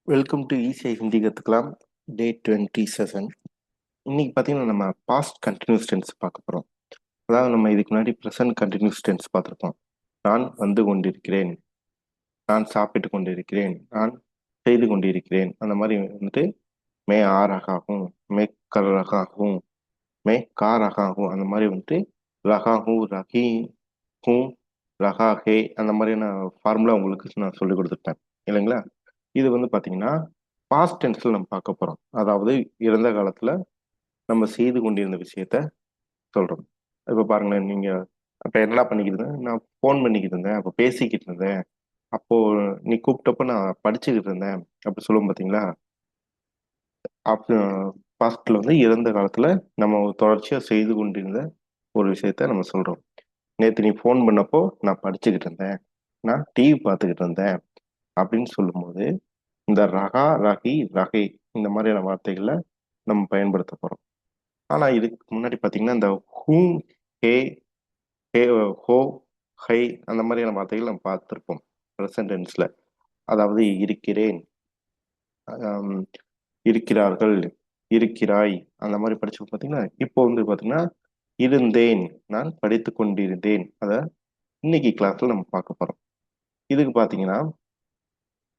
Welcome to ஈஸியாக ஹிந்தி கற்றுக்கலாம் டே 20 session. இன்னைக்கு பார்த்தீங்கன்னா நம்ம பாஸ்ட் கண்டினியூஸ் டென்ஸ் பார்க்க போகிறோம். அதாவது நம்ம இதுக்கு முன்னாடி ப்ரெசன்ட் கண்டினியூஸ் டென்ஸ் பார்த்துருப்போம். நான் வந்து கொண்டிருக்கிறேன், நான் சாப்பிட்டு கொண்டிருக்கிறேன், நான் செய்து கொண்டிருக்கிறேன். அந்த மாதிரி வந்துட்டு மே ஆ ரகாகும், மே கர் ரகாகும், மே கா ரகாகும். அந்த மாதிரி வந்துட்டு ரகாகும், ரகி ஹூ, ரகா ஹே அந்த மாதிரியான ஃபார்முலா உங்களுக்கு நான் சொல்லி கொடுத்துருப்பேன் இல்லைங்களா? இது வந்து பார்த்தீங்கன்னா பாஸ்ட் டென்ஸ்ல நம்ம பார்க்க போறோம். அதாவது இறந்த காலத்துல நம்ம செய்து கொண்டிருந்த விஷயத்த சொல்றோம். இப்ப பாருங்களேன், நீங்க அப்ப என்னடா பண்ணிக்கிட்டு இருந்தேன்? நான் ஃபோன் பண்ணிக்கிட்டு இருந்தேன், அப்ப பேசிக்கிட்டு இருந்தேன். அப்போ நீ கூப்பிட்டப்ப நான் படிச்சுக்கிட்டு இருந்தேன் அப்படி சொல்லுவோம் பாத்தீங்களா? அப்ப பாஸ்ட்ல வந்து இறந்த காலத்துல நம்ம தொடர்ச்சியா செய்து கொண்டிருந்த ஒரு விஷயத்த நம்ம சொல்றோம். நேத்து நீ ஃபோன் பண்ணப்போ நான் படிச்சுக்கிட்டு இருந்தேன், நான் டிவி பார்த்துக்கிட்டு இருந்தேன் அப்படின்னு சொல்லும்போது இந்த ரகா, ரகி, ரகை இந்த மாதிரியான வார்த்தைகளை நம்ம பயன்படுத்த போறோம். ஆனா இதுக்கு முன்னாடி பாத்தீங்கன்னா இந்த ஹூம், ஹே, ஹே, ஹோ, ஹை அந்த மாதிரியான வார்த்தைகள் நம்ம பார்த்திருப்போம் ப்ரெசன்ட் டென்ஸ்ல. அதாவது இருக்கிறேன், ஆம், இருக்கிறார்கள், இருக்கிறாய் அந்த மாதிரி படிச்சு பாத்தீங்கன்னா இப்போ வந்து பாத்தீங்கன்னா இருந்தேன், நான் படித்துக் கொண்டிருந்தேன். அத இன்னைக்கு கிளாஸ்ல நம்ம பார்க்க போறோம். இதுக்கு பாத்தீங்கன்னா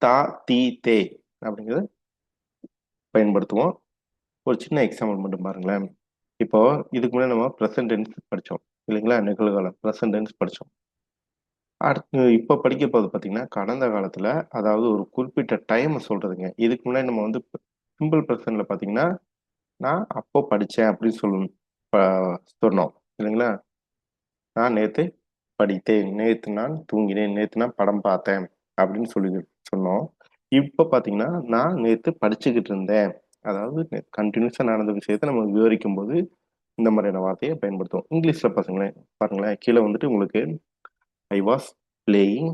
தா, தி, தே அப்படிங்கறத பயன்படுத்துவோம். ஒரு சின்ன எக்ஸாம்பிள் மட்டும் பாருங்களேன். இப்போ இதுக்கு முன்னாடி நம்ம ப்ரெசன்ட் டென்ஸ் படிச்சோம் இல்லைங்களா? நிகழ்காலம் ப்ரெசன்ட் டென்ஸ் படிச்சோம். அடுத்து இப்ப படிக்க போது பாத்தீங்கன்னா கடந்த காலத்துல, அதாவது ஒரு குறிப்பிட்ட டைம் சொல்றதுங்க. இதுக்கு முன்னாடி நம்ம வந்து சிம்பிள் ப்ரெசன்ட்ல பாத்தீங்கன்னா நான் அப்போ படிச்சேன் அப்படின்னு சொல்லணும். சொன்னோம் இல்லைங்களா? நான் நேத்து படித்தேன், நேத்து நான் தூங்கினேன், நேத்து நான் படம் பார்த்தேன் அப்படின்னு சொல்லி சொன்னோம். இப்ப பாத்தீங்கன்னா நான் நேத்து படிச்சுக்கிட்டு இருந்தேன். அதாவது கண்டினியூஸா நடந்த விஷயத்த நம்ம விவரிக்கும் போது இந்த மாதிரியான வார்த்தையை பயன்படுத்துவோம். இங்கிலீஷ்ல பாருங்களேன், பாருங்களேன் கீழே வந்துட்டு உங்களுக்கு I was playing,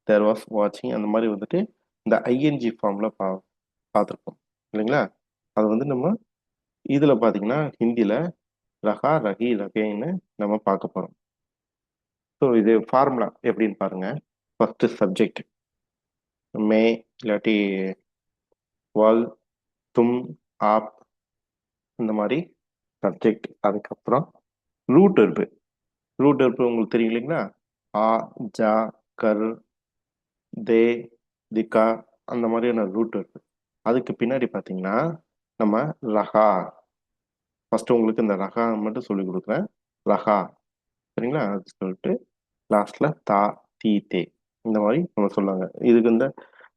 there was வாட்சிங் அந்த மாதிரி வந்துட்டு இந்த ஐஎன்ஜி ஃபார்ம்ல பார்த்துருப்போம் இல்லைங்களா? அது வந்து நம்ம இதுல பாத்தீங்கன்னா ஹிந்தில ரகா, ரகி, ரகேன்னு நம்ம பார்க்க போறோம். ஸோ இது ஃபார்முலா எப்படின்னு பாருங்க. ஃபர்ஸ்ட் சப்ஜெக்ட் மே, இல்லாட்டி வால், தும், ஆப் இந்த மாதிரி சப்ஜெக்ட். அதுக்கப்புறம் ரூட் வெர்பு. ரூட் வெர்பு உங்களுக்கு தெரியும் இல்லைங்களா? ஆ, ஜா, கர், தே, திகா அந்த மாதிரியான ரூட் இருக்கு. அதுக்கு பின்னாடி பார்த்தீங்கன்னா நம்ம ரஹா. ஃபர்ஸ்ட் உங்களுக்கு இந்த ரஹா மட்டும் சொல்லி கொடுக்குறேன். ரஹா சரிங்களா? அது சொல்லிட்டு லாஸ்ட்ல தா, தீ, தே இந்த மாதிரி நம்ம சொல்லுவாங்க. இதுக்கு இந்த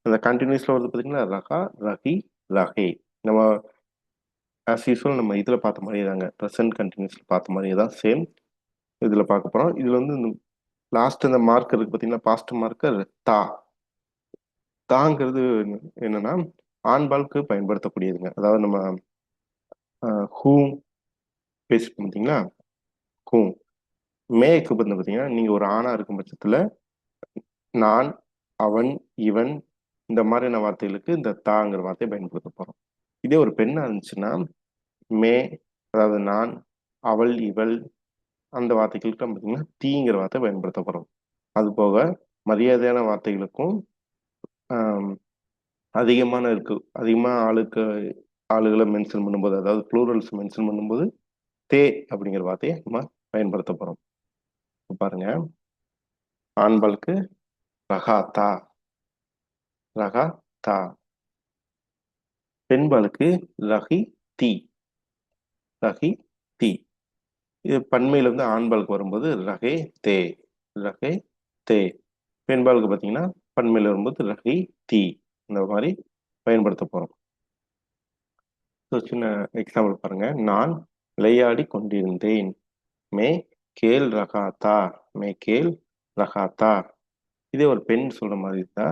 அந்த கண்டினியூஸ்ல வருது பார்த்தீங்களா? ரஹா, ரஹி, ரஹே. நம்ம ஆஸ் யூஸ்வல் நம்ம இதுல பார்த்த மாதிரியே தாங்க, ப்ரெசன்ட் கண்டினியூஸ்ல பார்த்த மாதிரியே தான் சேம் இதுல பார்க்க போறோம். இதுல வந்து லாஸ்ட் இந்த மார்க் இருக்கு பார்த்தீங்களா? பாஸ்ட் மார்க்கர் தா. தாங்கிறது என்னன்னா ஆண்பாலுக்கு பயன்படுத்தக்கூடியதுங்க. அதாவது நம்ம ஹூம் பேசிட்டு பார்த்தீங்களா? ஹூம். மேக்கு வந்து பார்த்தீங்கன்னா நீங்க ஒரு ஆணா இருக்கும் பட்சத்துல நான், அவன், இவன் இந்த மாதிரியான வார்த்தைகளுக்கு இந்த தாங்கிற வார்த்தையை பயன்படுத்த போறோம். இதே ஒரு பெண்ணா இருந்துச்சுன்னா மே, அதாவது நான், அவள், இவள் அந்த வார்த்தைகளுக்கு நம்ம பார்த்தீங்கன்னா தீங்கிற வார்த்தை பயன்படுத்த போறோம். அது போக மரியாதையான வார்த்தைகளுக்கும் ஆம், அதிகமான இருக்கு, அதிகமா ஆளுகளை மென்ஷன் பண்ணும்போது, அதாவது ப்ளூரல்ஸ் மென்ஷன் பண்ணும்போது தே அப்படிங்கிற வார்த்தையை நம்ம பயன்படுத்த போறோம். இப்ப பாருங்க, ஆண்பாலுக்கு ரகா தா, ரகா தா. பெண்பாலுக்கு ரகி தி, ரகி தி. இது பன்மையில இருந்து ஆண்பாலுக்கு வரும்போது ரகே தே, ரகே தே. பெண்பாலுக்கு பாத்தீங்கன்னா பன்மையில வரும்போது ரகி தி இந்த மாதிரி பயன்படுத்த போறோம். ஒரு சின்ன எக்ஸாம்பிள் பாருங்க. நான் விளையாடி கொண்டிருந்தேன். மே கேல் ரகா தா, மே கேல் ரகா தா. இதே ஒரு பெண் சொல்ற மாதிரி இருந்தா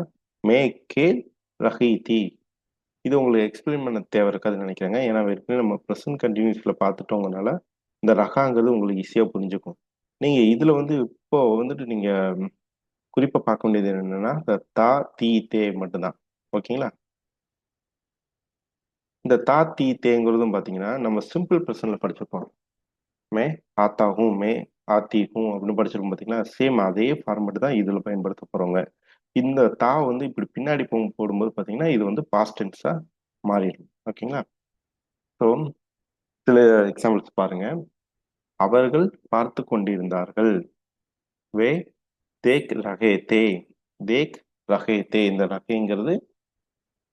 மே கேல் ரஹி தி. இது உங்களுக்கு எக்ஸ்பிளைன் பண்ண தேவை இருக்காதுன்னு நினைக்கிறேங்க. ஏன்னா ஏற்கனவே நம்ம ப்ரெசன்ட் கண்டினியூஸ்ல பார்த்துட்டோங்கனால இந்த ரகாங்கிறது உங்களுக்கு ஈஸியா புரிஞ்சுக்கும். நீங்க இதுல வந்து இப்போ வந்துட்டு நீங்க குறிப்பா பார்க்க வேண்டியது என்னன்னா இந்த தா, தி, தே மட்டும்தான். ஓகேங்களா? இந்த தா, தி, தேங்கிறதும் பாத்தீங்கன்னா நம்ம சிம்பிள் ப்ரெசன்ட்ல படிச்சிருப்போம். மே ஆத்தா ஹூம், மே ஆத்தி ஹூம் அப்படின்னு படிச்சிருப்போம் பாத்தீங்களா? சேம் அதே ஃபார்மேட் தான் இதுல பயன்படுத்த போறோங்க. இந்த தா வந்து இப்படி பின்னாடி போடும்போது பார்த்தீங்கன்னா இது வந்து பாஸ்ட் டென்ஸா மாறிடும். ஓகேங்களா? ஸோ சில எக்ஸாம்பிள்ஸ் பாருங்க. அவர்கள் பார்த்து கொண்டிருந்தார்கள். வே தேக் ரகே தே. தேக் ரகே தே. இந்த ரகைங்கிறது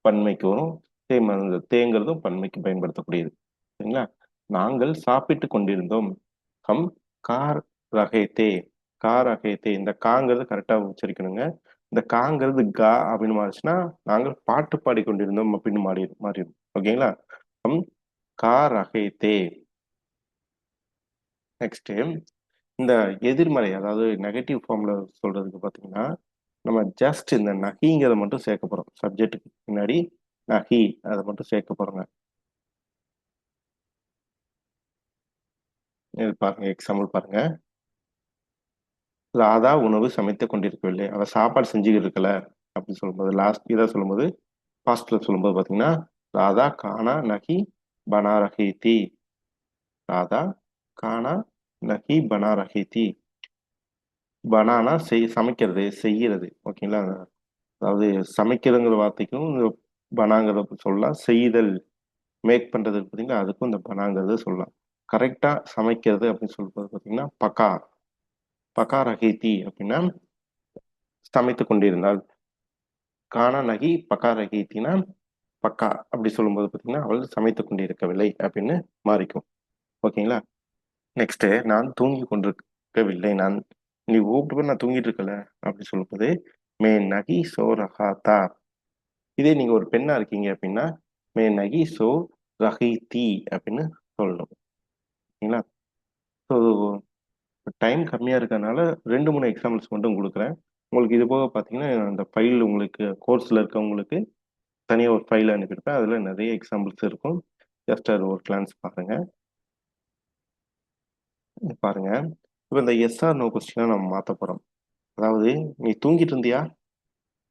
பன்மைக்கு வரும். தேங்கிறதும் பன்மைக்கு பயன்படுத்தக்கூடியது. சரிங்களா? நாங்கள் சாப்பிட்டு கொண்டிருந்தோம். ஹம் கார் ரகே தே. கா ரகே தே. இந்த காங்கிறது கரெக்டா உச்சரிக்கணுங்க. இந்த காங்கிறது கா அப்படின்னு மாறிச்சுன்னா நாங்கள் பாட்டு பாடிக்கொண்டிருந்தோம் அப்படின்னு மாறிடும். ஓகேங்களா? ஹம் கா ரகே தே. நெக்ஸ்ட் இந்த எதிர்மறை அதாவது நெகட்டிவ் ஃபார்ம்ல சொல்றதுக்கு பாத்தீங்கன்னா நம்ம ஜஸ்ட் இந்த நகிங்கிறத மட்டும் சேர்க்க போறோம். சப்ஜெக்ட்டுக்கு முன்னாடி நகி அதை மட்டும் சேர்க்க போறோங்க. இது பாருங்க, எக்ஸாம்பிள் பாருங்க. ராதா உணவு சமைத்துக் கொண்டிருக்கவில்லை, அவ சாப்பாடு செஞ்சுக்கிட்டு இருக்கல அப்படின்னு சொல்லும்போது லாஸ்ட் இதை சொல்லும்போது பாஸ்ட்ல சொல்லும்போது பாத்தீங்கன்னா ராதா கானா நகி பனா ரஹி தி. ராதா கானா நகி பனா ரஹி தி. பனானா சமைக்கிறது செய்யறது. ஓகேங்களா? அதாவது சமைக்கிறதுங்கிற வார்த்தைக்கும் இந்த பனாங்கிறத சொல்லலாம். செய்தல் மேக் பண்றது இருக்கு பார்த்தீங்களா, அதுக்கும் இந்த பனாங்கிறது சொல்லலாம். கரெக்டா சமைக்கிறது அப்படின்னு சொல்றது பார்த்தீங்கன்னா பக்கா. பக்கா ரஹீதி அப்படின்னா சமைத்துக் கொண்டிருந்தாள். கானா நகி பக்கா ரஹீத்தினா பக்கா அப்படி சொல்லும்போது பார்த்தீங்கன்னா அவள் சமைத்துக் கொண்டிருக்கவில்லை அப்படின்னு மாறிக்கும். ஓகேங்களா? நெக்ஸ்ட் நான் தூங்கி கொண்டிருக்கவில்லை. நீ கூப்பிட்டு நான் தூங்கிட்டு இருக்கல அப்படி சொல்லும்போது மே நகி சோ ரஹாத்தா. இதே நீங்க ஒரு பெண்ணா இருக்கீங்க அப்படின்னா மே நகி சோ ரஹீதி அப்படின்னு சொல்லணும். ஓகேங்களா? ஸோ டைம் கம்மியா இருக்கறனால 2, 3 எக்ஸாம்பிள்ஸ் மட்டும் குடுக்குறேன். உங்களுக்கு இது போக பார்த்தீங்கன்னா, அந்த ஃபைல் உங்களுக்கு கோர்ஸ்ல இருக்கவங்களுக்கு தனியா ஒரு ஃபைல் அனுப்பியிருப்பேன். அதுல நெறைய எக்ஸாம்பிள்ஸ் இருக்கும். ஜஸ்ட் அது ஒரு கிளான்ஸ் பாருங்க. பாருங்க. இப்ப இந்த எஸ் ஆர் நோ கொஸ்டினா நம்ம மாத்தப் போறோம். அதாவது நீ தூங்கிட்டு இருந்தியா?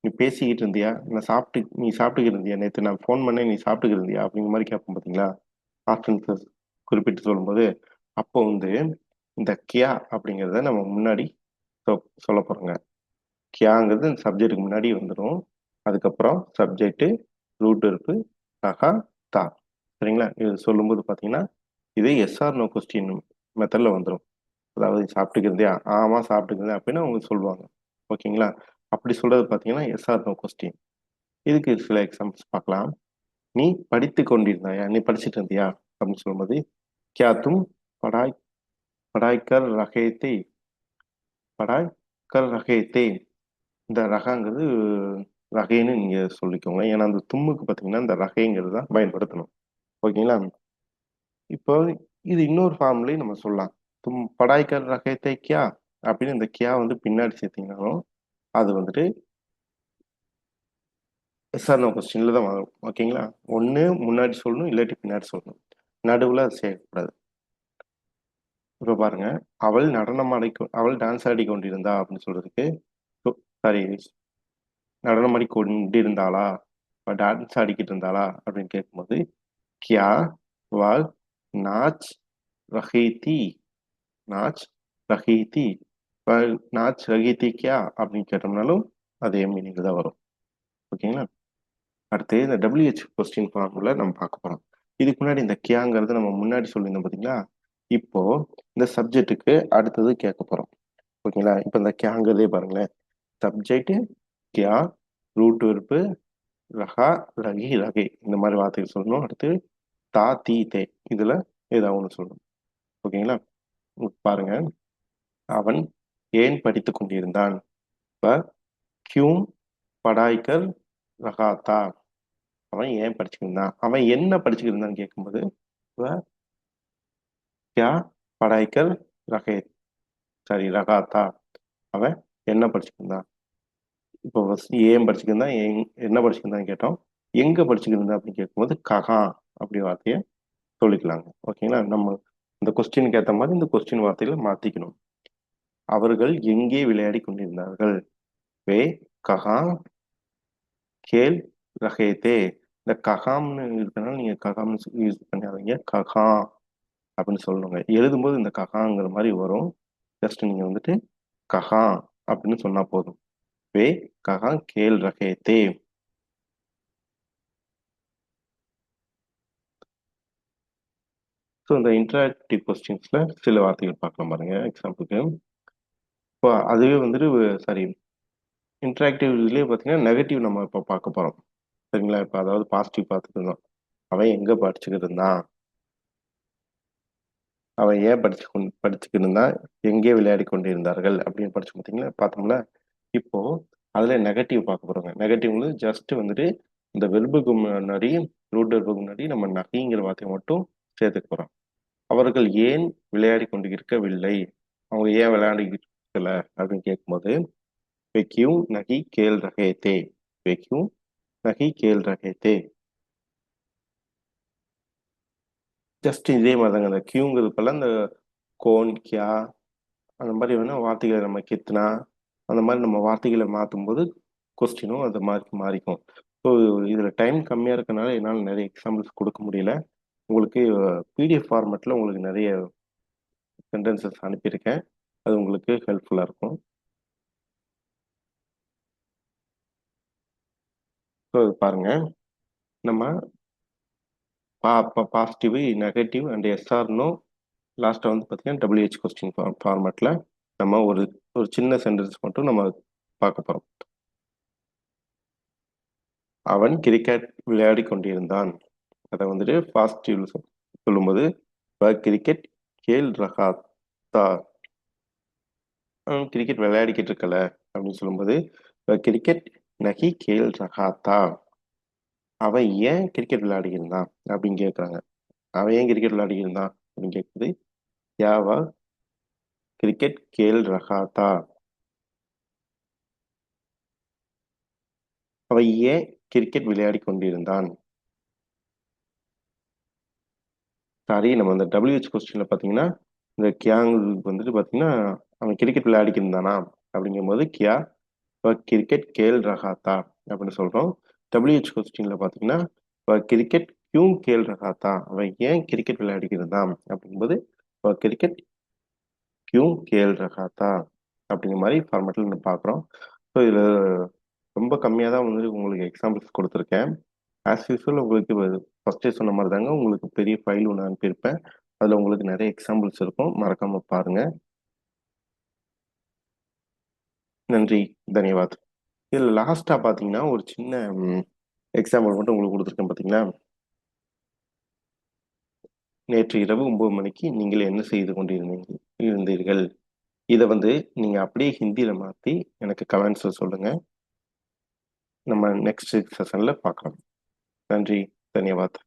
நீ பேசிக்கிட்டு இருந்தியா? நீ சாப்பிட்டுக்கிட்டு இருந்தியா? நேத்து நான் ஃபோன் பண்ணேன், நீ சாப்பிட்டுக்கிட்டு இருந்தியா? அப்படிங்கிற மாரி கேட்போம் பார்த்தீங்களா? ஆப்ஷன்ஸ் குறிப்பிட்டு சொல்லும்போது, அப்போ வந்து இந்த கியா அப்படிங்கிறத நம்ம முன்னாடி சொ சொல்லப் போறோங்க. கியாங்கிறது சப்ஜெக்ட்டுக்கு முன்னாடி வந்துடும். அதுக்கப்புறம் சப்ஜெக்ட், ரூட் இருப்பு, ரகா, தா. சரிங்களா? இது சொல்லும்போது பார்த்தீங்கன்னா, இது எஸ் ஆர் நோ கொஸ்டின் மெத்தட்ல வந்துரும். அதாவது சாப்பிட்டுக்கு இருந்தியா? ஆமா சாப்பிட்டுக்கு இருந்தேன் அப்படின்னு அவங்க சொல்லுவாங்க. ஓகேங்களா? அப்படி சொல்றது பார்த்தீங்கன்னா, எஸ் ஆர் நோ கொஸ்டின். இதுக்கு சில எக்ஸாம்பிள்ஸ் பார்க்கலாம். நீ படித்துக் கொண்டிருந்தாயா? நீ படிச்சுட்டு இருந்தியா? அப்படின்னு சொல்லும்போது, क्या तुम पढ़ाई पढ़ाई कर रहे थे? पढ़ाई कर रहे थे? இந்த ரகாங்கிறது ரகைன்னு நீங்க சொல்லிக்கோங்க. ஏன்னா அந்த தும்முக்கு பார்த்தீங்கன்னா இந்த ரகைங்கிறது தான் பயன்படுத்தணும். ஓகேங்களா? இப்போ இது இன்னொரு ஃபார்ம்லயும் நம்ம சொல்லலாம். தும் படாய் கர் ரகே தே கியா அப்படின்னு இந்த கியா வந்து பின்னாடி சேர்த்தீங்கனாலும் அது வந்துட்டு எஸ் ஆர் நோ கொஸ்டின்ல தான் வரும். ஓகேங்களா? ஒண்ணு முன்னாடி சொல்லணும், இல்லாட்டி பின்னாடி சொல்லணும். நடுவுல அது சேர்க்கக்கூடாது. இப்ப பாருங்க, அவள் டான்ஸ் ஆடிக் கொண்டிருந்தா அப்படின்னு சொல்றதுக்கு சாரி, நடனமாடிக் கொண்டிருந்தாளா? டான்ஸ் ஆடிக்கிட்டு இருந்தாளா? அப்படின்னு கேட்கும்போது கியா வால் நாச் ரஹி தி. நாச் ரஹி தி. நாச் ரஹி தி கியா அப்படின்னு கேட்டோம்னாலும் அதே மீனிங் தான் வரும். ஓகேங்களா? அடுத்து இந்த WH கொஸ்டின் ஃபார்முலா நம்ம பார்க்க போறோம். இதுக்கு முன்னாடி இந்த கியாங்கிறது நம்ம முன்னாடி சொல்லியிருந்தோம் பார்த்தீங்களா? இப்போ இந்த சப்ஜெக்ட்டுக்கு அடுத்தது கேட்க போறோம். ஓகேங்களா? இப்போ இந்த கியாங்கிறதே பாருங்களேன். சப்ஜெக்ட் கியா, ரூட் வெர்பு ரஹா, ரகி, ரகை இந்த மாதிரி வார்த்தைகள் சொல்லணும். அடுத்து தா, தி, தே இதுல ஏதாவது ஒண்ணு சொல்லணும். ஓகேங்களா? பாருங்க. அவன் ஏன் படித்துக் கொண்டிருந்தான்? இப்ப கியூம் படாய்கர் ரகாத்தா. அவன் ஏன் படிச்சுக்கிட்டு இருந்தான்? அவன் என்ன படிச்சுக்கிட்டு இருந்தான்னு கேட்கும்போது वह क्या पढ़ाई कर रहे சாரி रहा था. அவன் என்ன படிச்சுக்கிட்டு இருந்தான்? இப்போ ஃபர்ஸ்ட் ஏன் படிச்சுக்கிட்டு இருந்தான்? என்ன படிச்சுக்கிட்டு இருந்தான்னு கேட்டோம். எங்க படிச்சுக்கிட்டு இருந்தா அப்படின்னு கேட்கும்போது கஹா அப்படி வார்த்தையை சொல்லிக்கலாங்க. ஓகேங்களா? நம்ம இந்த கொஸ்டினுக்கு ஏற்ற மாதிரி இந்த கொஸ்டின் வார்த்தைகளை மாத்திக்கணும். அவர்கள் எங்கே விளையாடி கொண்டிருந்தார்கள்? வே கஹா கேல் ரஹே தே. இந்த கஹாம்னு இருக்கனால நீங்க கஹாம்னு யூஸ் பண்ணாதீங்க. கஹா அப்படின்னு சொல்லணுங்க. எழுதும்போது இந்த கஹாங்கிற மாதிரி வரும். ஜஸ்ட் நீங்க வந்துட்டு கஹா அப்படின்னு சொன்னா போதும். वे कहाँ खेल रहे थे. ஸோ இந்த இன்டராக்டிவ் கொஸ்டின்ஸ்ல சில வார்த்தைகள் பார்க்கலாம் பாருங்க. எக்ஸாம்பிளுக்கு இப்போ அதுவே வந்துட்டு சாரி, இன்டராக்டிவ் இதுலேயே பார்த்தீங்கன்னா நெகட்டிவ் நம்ம இப்போ பார்க்க போகிறோம். சரிங்களா? இப்போ அதாவது பாசிட்டிவ் பார்த்துட்டு இருந்தோம். அவன் எங்கே படிச்சுக்கிட்டு இருந்தான், அவன் ஏன் படிச்சுக்கிட்டு இருந்தான், எங்கே விளையாடி கொண்டிருந்தார்கள் அப்படின்னு படிச்சு பார்த்தீங்களா பார்த்தோம்ல. இப்போ அதில் நெகட்டிவ் பார்க்க போகிறோங்க. நெகட்டிவ்ல ஜஸ்ட் வந்துட்டு இந்த வெர்புக்கு முன்னாடி ரூட் வெர்புக்கு முன்னாடி நம்ம நகைங்கிற வார்த்தையை மட்டும் சேர்த்துக்க போகிறோம். அவர்கள் ஏன் விளையாடி கொண்டு இருக்கவில்லை, அவங்க ஏன் விளையாடிக்கிட்டு இருக்கல அப்படின்னு கேட்கும்போது वे क्यों नहीं खेल रहे थे, वे क्यों नहीं खेल रहे थे. ஜஸ்ட் இதே மாதிரி தாங்க. அந்த கியூங்கிறது போல அந்த கோன் கியா அந்த மாதிரி வேணா வார்த்தைகளை நம்ம கித்னா அந்த மாதிரி நம்ம வார்த்தைகளை மாற்றும் போது கொஸ்டினும் அது மாதிரி மாறிக்கும். ஸோ இதில் டைம் கம்மியாக இருக்கனால என்னால் நிறைய எக்ஸாம்பிள்ஸ் கொடுக்க முடியல. உங்களுக்கு பிடிஎஃப் ஃபார்மேட்டில் உங்களுக்கு நிறைய சென்டென்சஸ் அனுப்பியிருக்கேன். அது உங்களுக்கு ஹெல்ப்ஃபுல்லாக இருக்கும். ஸோ இது பாருங்க, நம்ம positive, negative and SR no லாஸ்ட்டாக வந்து பார்த்தீங்கன்னா டபிள்யூஹெச் கொஸ்டின் ஃபார்மேட்டில் நம்ம ஒரு ஒரு சின்ன சென்டென்ஸ் மட்டும் நம்ம பார்க்க போகிறோம். அவன் கிரிக்கெட் விளையாடி கொண்டிருந்தான். அதை வந்துட்டு பாசிட்டிவ் சொல்லும்போது கிரிக்கெட் கேல் ரஹா தா. அவன் கிரிக்கெட் விளையாடிக்கிட்டு இருக்கல அப்படின்னு சொல்லும்போது கிரிக்கெட் நகி கேல் ரஹா தா. அவன் ஏன் கிரிக்கெட் விளையாடிக்கிருந்தான் அப்படின்னு கேட்குறாங்க. அவன் ஏன் கிரிக்கெட் விளையாடிக்கிருந்தான் அப்படின்னு கேட்குது யாவா கிரிக்கெட் கேல் ரஹா தா. அவன் ஏன் கிரிக்கெட் விளையாடி கொண்டிருந்தான். சாரி, நம்ம அந்த டபிள்யூஹெச் கொஸ்டின்ல பார்த்தீங்கன்னா இந்த கியாங் வந்துட்டு பார்த்தீங்கன்னா அவன் கிரிக்கெட் விளையாடிக்கிட்டு இருந்தானா அப்படிங்கும்போது கியா கிரிக்கெட் கேல் ரஹாத்தா அப்படின்னு சொல்கிறோம். டபிள்யூஹெச் கொஸ்டின்ல பார்த்தீங்கன்னா கிரிக்கெட் கியூ கேல் ரஹாத்தா, அவன் ஏன் கிரிக்கெட் விளையாடிக்கிட்டு இருந்தான் அப்படிங்கும்போது கிரிக்கெட் கியூ கேல் ரஹாத்தா அப்படிங்கிற மாதிரி ஃபார்மேட்டில் நம்ம பார்க்குறோம். ஸோ இதில் ரொம்ப கம்மியாக தான் வந்து உங்களுக்கு எக்ஸாம்பிள்ஸ் கொடுத்துருக்கேன். ஆஸ் யூஸ்வல் உங்களுக்கு ஃபர்ஸ்டே சொன்ன மாதிரி தாங்க உங்களுக்கு பெரிய ஃபைல் ஒன்று அனுப்பியிருப்பேன். அதில் உங்களுக்கு நிறைய எக்ஸாம்பிள்ஸ் இருக்கும், மறக்காம பாருங்க. நன்றி, தன்யவாத். இதில் லாஸ்ட்டாக பார்த்தீங்கன்னா ஒரு சின்ன எக்ஸாம்பிள் மட்டும் உங்களுக்கு கொடுத்துருக்கேன். பார்த்தீங்களா, நேற்று இரவு 9 மணிக்கு நீங்கள் என்ன செய்து இருந்தீர்கள். இதை வந்து நீங்கள் அப்படியே ஹிந்தியில் மாற்றி எனக்கு கமெண்ட்ஸில் சொல்லுங்கள். நம்ம நெக்ஸ்ட் செஷனில் பார்க்கலாம். நன்றி, தன்யவாத்.